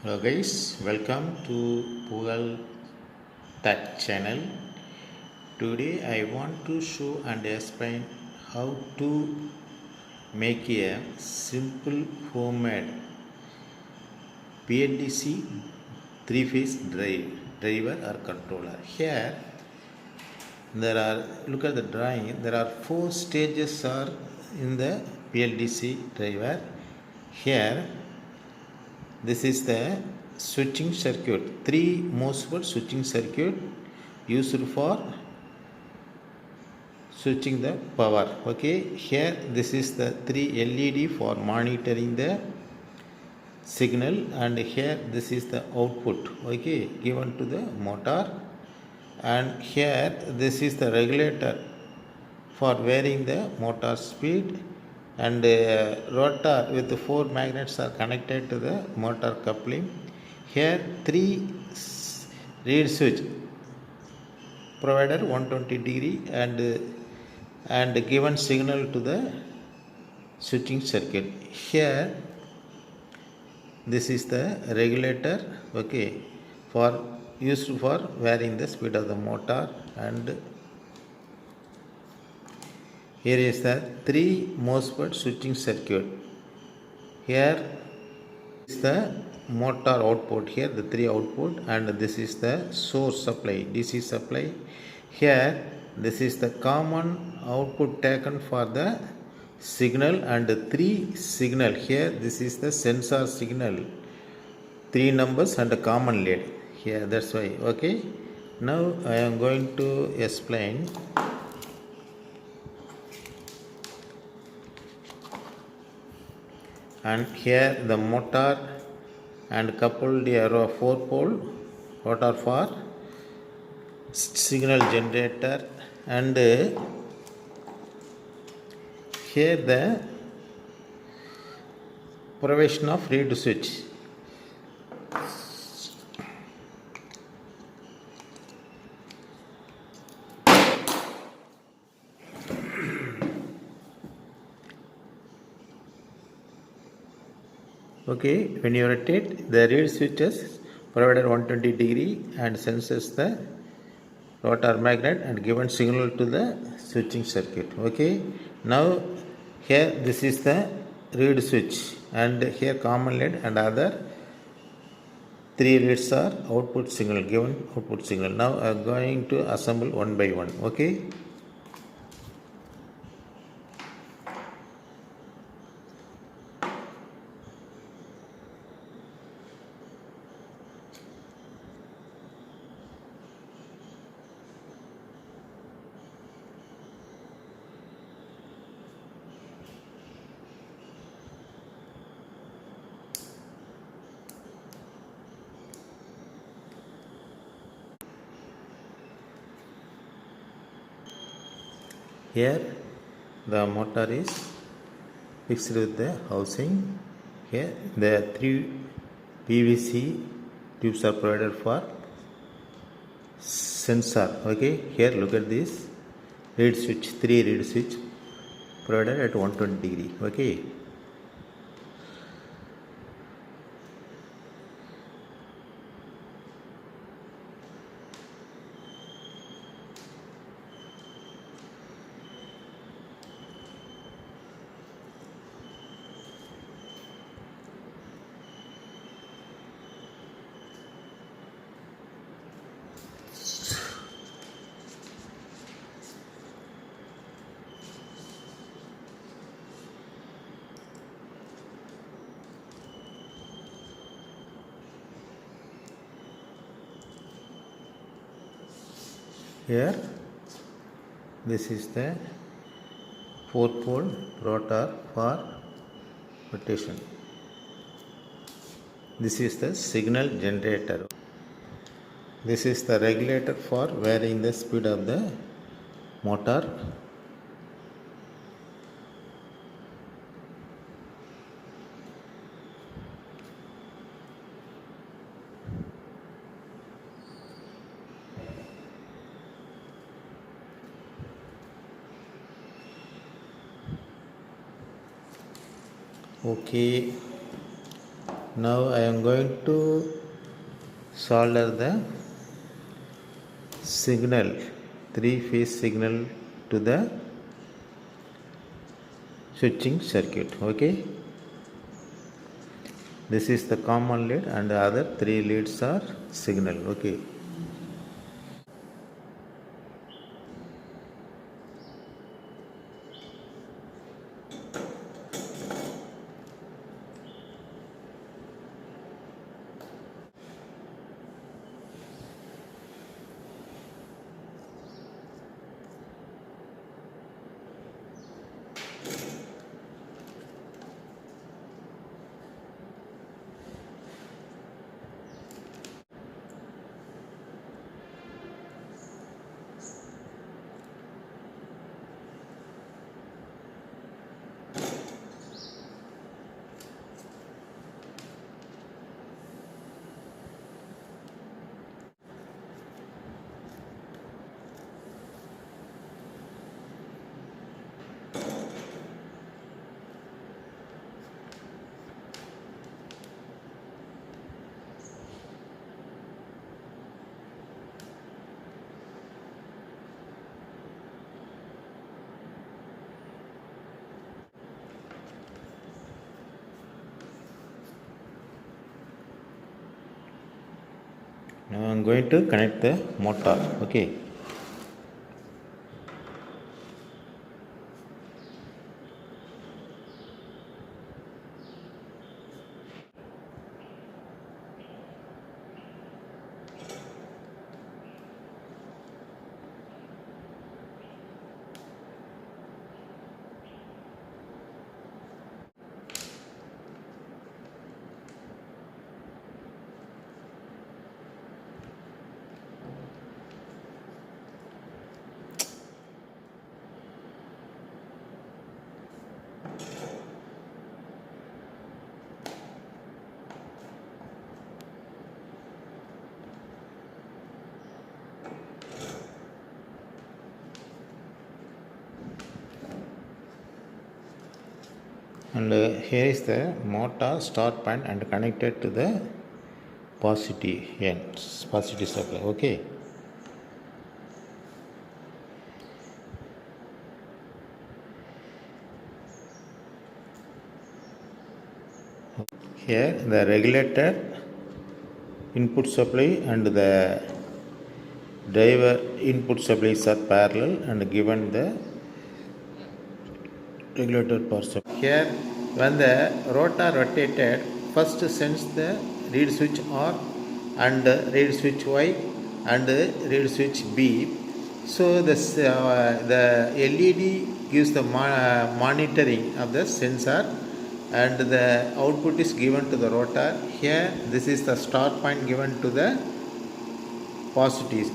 Hello guys, welcome to Pugal Tech channel. Today I want to show and explain how to make a simple homemade PLDC three-phase driver or controller. Here there are, look at the drawing, there are four stages are in the PLDC driver. Here this is the switching circuit, three movable switching circuit used for switching the power. Okay, here this is the three LED for monitoring the signal, and here this is the output, okay, given to the motor, and here this is the regulator for varying the motor speed, and rotor with four magnets are connected to the motor coupling. Here three reed switch provided 120 degree and given signal to the switching circuit. Here this is the regulator, okay, for used for varying the speed of the motor, and here is the three MOSFET switching circuit. Here is the motor output, here the three output, and this is the source supply, DC supply. Here this is the common output taken for the signal, and three signal. Here this is the sensor signal, three numbers and a common lead here, that's why. Okay, now I am going to explain. And here the motor and coupled a 4-pole rotor for signal generator, and here the provision of reed switch. Okay, when you rotate the reed switches provided 120 degree and senses the rotor magnet and given signal to the switching circuit. Okay, now here this is the reed switch, and here common lead and other three leads are output signal, given output signal. Now I am going to assemble one by one. Okay, here the motor is fixed with the housing. Here the three PVC tubes are provided for sensor. Okay, here look at this reed switch, three reed switch provided at 120 degree. Okay, here this is the 4-pole rotor for rotation. This is the signal generator. This is the regulator for varying the speed of the motor. Okay, Now I am going to solder the signal, 3-phase signal to the switching circuit. Okay, this is the common lead and the other 3 leads are signal. Okay, now I am going to connect the motor. Okay, and here is the motor start point and connected to the positive end, positive supply. Okay, here the regulator input supply and the driver input supplies are parallel and given the regulator power supply. Here, when the rotor rotated, first sends the reed switch R and reed switch Y and reed switch B. So the LED gives the monitoring of the sensor and the output is given to the rotor. Here, this is the start point given to the positive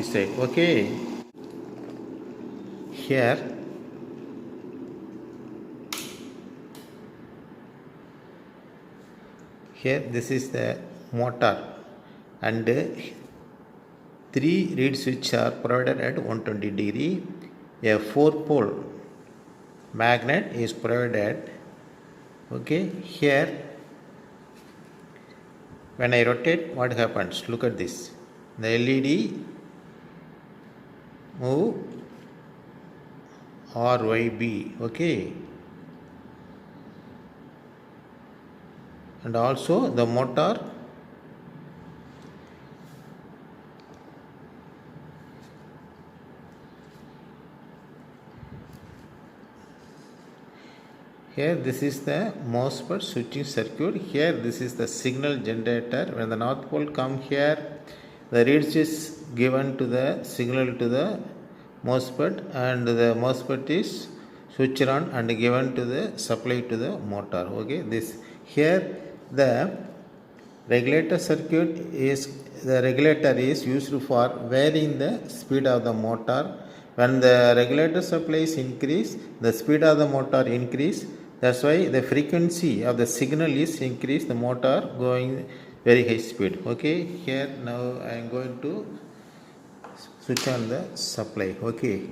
side. Okay, here this is the motor and 3 reed switch are provided at 120 degree. A 4-pole magnet is provided. Okay, here when I rotate, what happens? Look at this. The LED move RYB. Okay, and also the motor here this is the MOSFET switching circuit. Here this is the signal generator. When the north pole come here, the reed is given to the signal to the MOSFET and the MOSFET is switched on and given to the supply to the motor. Okay, this here the regulator is used for varying the speed of the motor. When the regulator supplies increase, the speed of the motor increase. That's why the frequency of the signal is increased, the motor going very high speed. Okay, here now I am going to switch on the supply. Okay,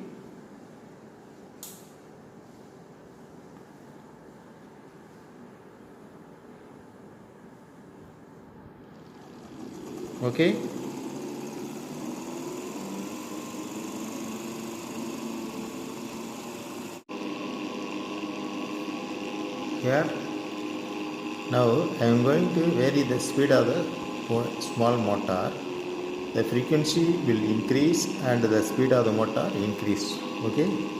Okay. Here now I am going to vary the speed of the small motor. The frequency will increase and the speed of the motor increase. Okay.